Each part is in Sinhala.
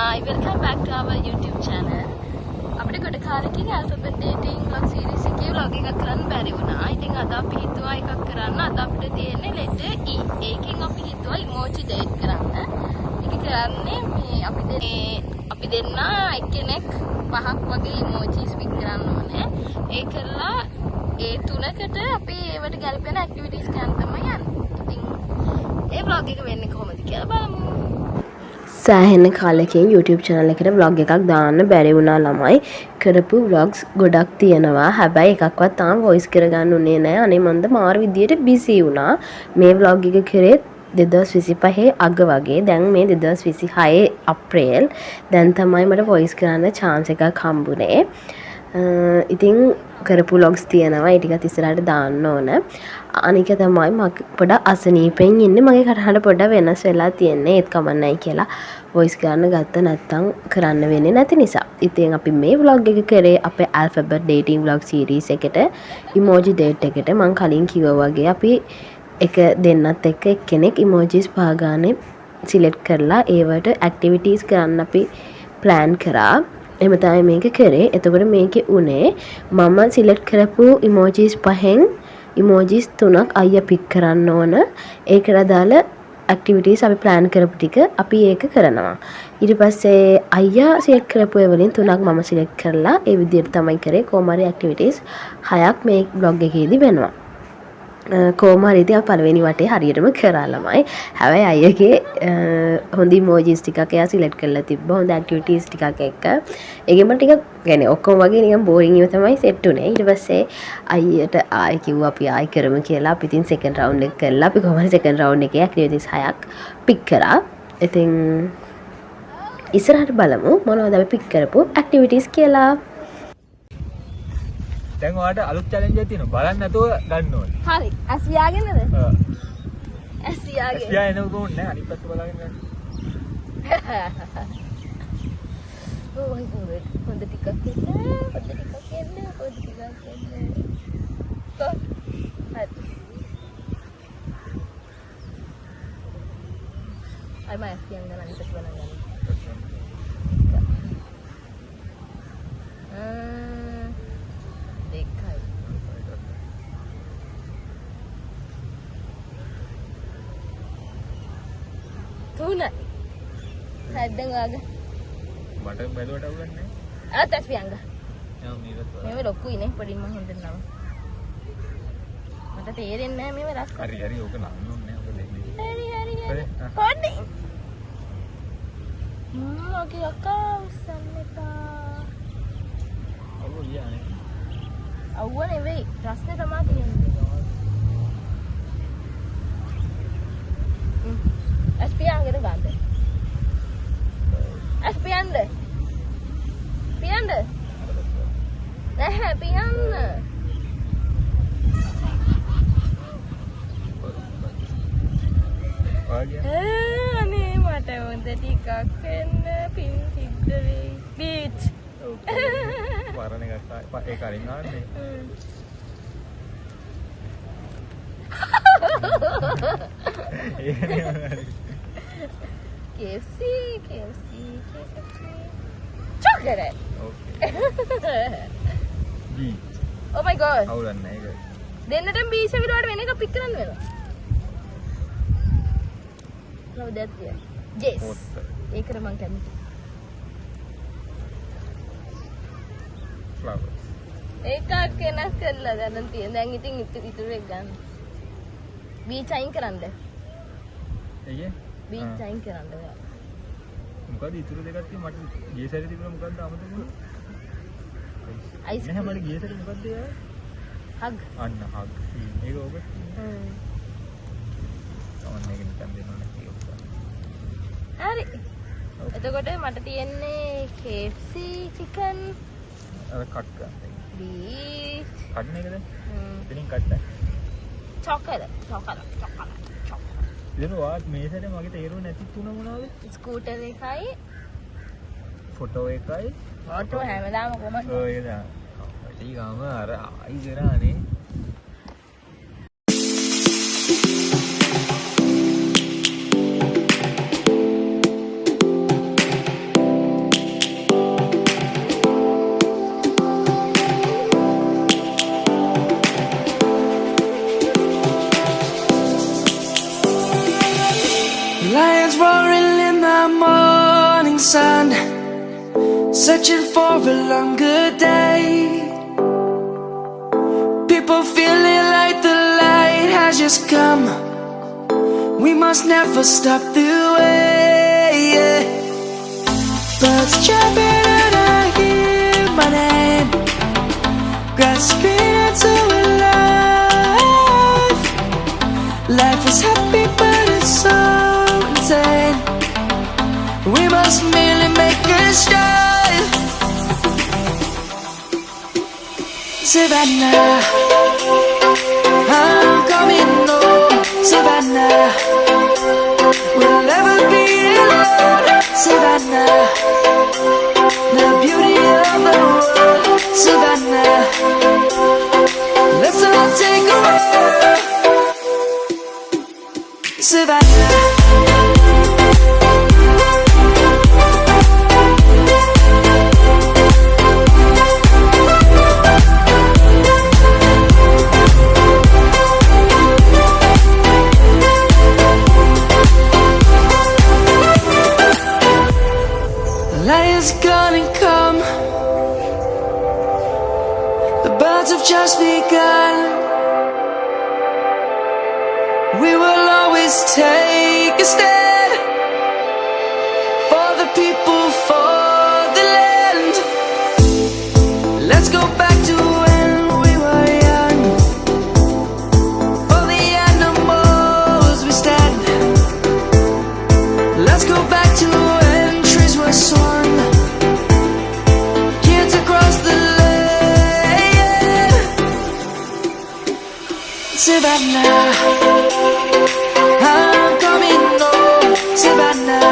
Hi, welcome back to our YouTube channel. අපිට කොට කාලෙකින් alphabet dating vlog series එකේ vlog එකක් කරන්න බැරි වුණා. ඉතින් අද අපි හිතුවා එකක් කරන්න. අද අපිට තියෙන්නේ letter E. ඒකෙන් අපි හිතුවා emoji date කරන්න. ඒක කරන්නේ මේ අපි දෙන්න එක්කෙනෙක් පහක් වගේ emojis pick කරන්න ඕනේ. ඒ කරලා ඒ තුනකට අපි ඒවට ගැලපෙන activities කරන්න තමයි යන්නේ. ඉතින් ඒ vlog එක වෙන්නේ කොහොමද කියලා බලමු. සෑහෙන කාලෙකින් YouTube channel එකට vlog එකක් දාන්න බැරි වුණා ළමයි. කරපු vlogs ගොඩක් තියෙනවා. හැබැයි එකක්වත් තාම voice කරගන්න උනේ නැහැ. අනේ මන්ද මාර විදියට busy වුණා. මේ vlog එක කරේ 2025 අග වගේ. දැන් මේ 2026 අප්‍රේල්. දැන් තමයි මට voice කරන්න chance එකක් හම්බුනේ. ඉතින් කරපු vlogs තියෙනවා. ඒ ටිකත් ඉස්සරහට දාන්න ඕන. අනික තමයි මම පොඩක් අසනීපෙන් ඉන්නේ. මගේ කටහඬ පොඩක් වෙනස් වෙලා තියෙන්නේ. ඒත් කමන්නයි කියලා voice කරන්න ගත්ත නැත්තම් කරන්න වෙන්නේ නැති නිසා. ඉතින් අපි මේ vlog එක කරේ අපේ alphabet dating vlog series එකට emoji date එකට. මම කලින් කිව්වා වගේ අපි එක දෙන්නත් එක්ක එක්කෙනෙක් emojis පහ ගානේ select කරලා ඒවට activities කරන්න අපි plan කරා. එහෙම තමයි මේක කරේ. එතකොට මේකේ උනේ මම select කරපු emojis පහෙන් emojis 3ක් අයියා pick කරන්න ඕන. ඒකට අදාළ activities අපි plan කරපු ටික අපි ඒක කරනවා. ඊට පස්සේ අයියා select කරපු ඒ වලින් 3ක් මම select කරලා ඒ විදිහට තමයි කරේ. කොහොම හරි activities 6ක් මේ blog එකේදී වෙනවා. කොහොම හරි ඉතින් පළවෙනි වටේ හරියටම කරා ළමයි. හැබැයි අයියගේ හොඳ emojis ටිකක් එයා select කරලා තිබ්බා. හොඳ activities ටිකක් එක්ක. ඒකෙම ටිකක් يعني ඔක්කොම වගේ නිකන් boring ඒවා තමයි set උනේ. ඊට පස්සේ අයියට ආයෙ කිව්වා අපි ආයෙ කරමු කියලා. අපි ඉතින් second round එක කළා. අපි කොහොම හරි second round එකේ activities 6ක් pick කරා. ඉතින් ඉස්සරහට බලමු මොනවද අපි pick කරපු activities කියලා. දැන් ඔයාලට අලුත් challenge එකක් තියෙනවා. බලන්න නැතුව ගන්න ඕනේ. හරි. ඇස් වියාගෙනද? ඔව්. ඇස් වියාගෙන. එයා එනකොට ඕනේ නැහැ. අනිත් පැත්ත බලාගෙන ගන්න. Oh my god. හොඳ ටිකක් එන්න. හොඳ ටිකක් එන්න. හොඳ ටිකක් එන්න. හරි. අය මම ඇස් වියාගෙන අනිත් පැත්ත බලන්න යන්න. තුනයි. හැද්දෙන් ආග. මට බැලුවට අවුලක් නැහැ. ආත් ඇස් වියංග. ඔව් මේකත් බලන්න. මේව ලොකුයිනේ පොඩිම හොඳ නම. මට තේරෙන්නේ නැහැ මේව රස්. හරි හරි ඕක නන්න ඕනේ නැහැ. ඔක දෙන්නේ. හරි. පොඩි. මගේ අක්කා උස්සන්න එපා. අවු ලියන්නේ. අවුව නෙවෙයි. රස්නේ තමයි තියෙන්නේ. Espiang gitu kan? Espiang deh. Piang deh. Nah, piang. Nih mata untuk dikaken pin hidri beach. warna kata karingan nih. KFC. Chocolate. Okay. B. Oh my god. අවුලක් නැහැ ඒක. දෙන්නටම බීච් එකට වඩා වෙන එකක් පික් කරන්න වෙනවා. No that yeah. Yes. ඒකට මං කැමතියි. flowers. ඒකක් වෙනස් කරලා ගන්න තියෙන. දැන් ඉතින් ඉතුරු එක ගන්න. බීච් අයින් කරන්න. එయ్యේ බීච් අයින් කරන්න බෑ. මොකද ඉතුරු දෙකක් තියෙන මට ගිය සැරේ තිබුණා මොකද්ද අමතක වුණා? අයිස් නැහැ මට ගිය සැරේ මොකද්ද යා? හග්. අන්න හග්. මේක ඔබ. තමන් මේක නිකන් දෙනවා ඒක. හරි. එතකොට මට තියෙන්නේ KFC chicken අර කට් කරන්න. beef කඩන එකද? එතනින් කට්ටයි. chocolate. ඉතින් ඔයාත් මේ සැරේ මගේ තේරුනේ නැති තුන මොනවද? ස්කූටර් එකයි ෆොටෝ එකයි. ෆොටෝ හැමදාම කොහමද? ඔය ඒක දා. ඊගාම අර ආයි කරානේ. roaring in the morning sun, searching for a longer day. People feeling like the light has just come. We must never stop the way. Birds jumping and I hear my name, grasping into a life. Life is happy but it's so insane. We must merely make a start. Savannah, I'm coming home. Savannah, we'll never be alone. Savannah, the beauty of the world. Savannah, let's all take a walk. Savannah. Light is gonna come. The birds have just begun. We will always take a stand for the people, for the land. Let's go back to when we were young. For the animals we stand. Let's go back to when trees were swung. Kids across the land. Savannah, I'm coming home. Savannah,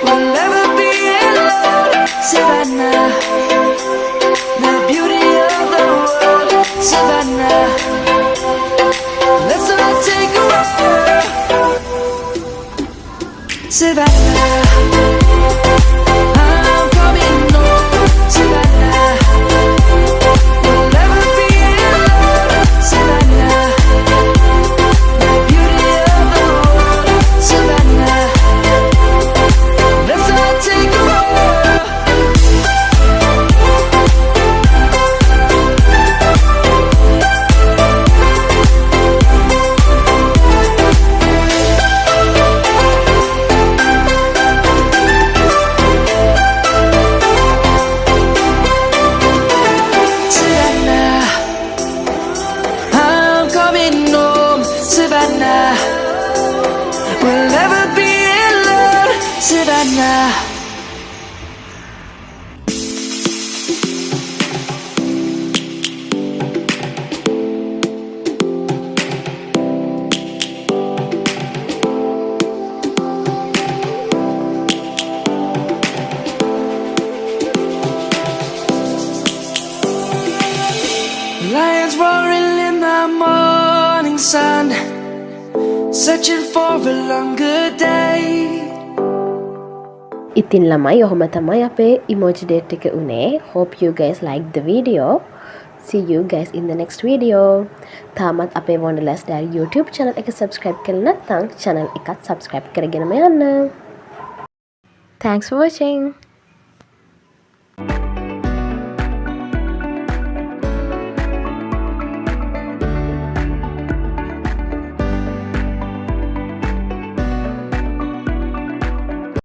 we'll never be alone. Savannah, the beauty of the world. Savannah, let's all take a walk. Savannah, I'm coming home. Savannah, we'll never be alone. Savannah, the beauty of the world. Savannah, let's all take a walk. Savannah, I'm coming home. Savannah, we'll never be alone. Savannah. Lions roaring in the morning sun, searching for a longer day. ඉතින් ළමයි ඔහොම තමයි අපේ emoji date එක උනේ. Hope you guys like the video. See you guys in the next video. තාමත් අපේ Wonderlust Diary YouTube channel එක subscribe කරලා නැත්නම් channel එකත් subscribe කරගෙනම යන්න. Thanks for watching.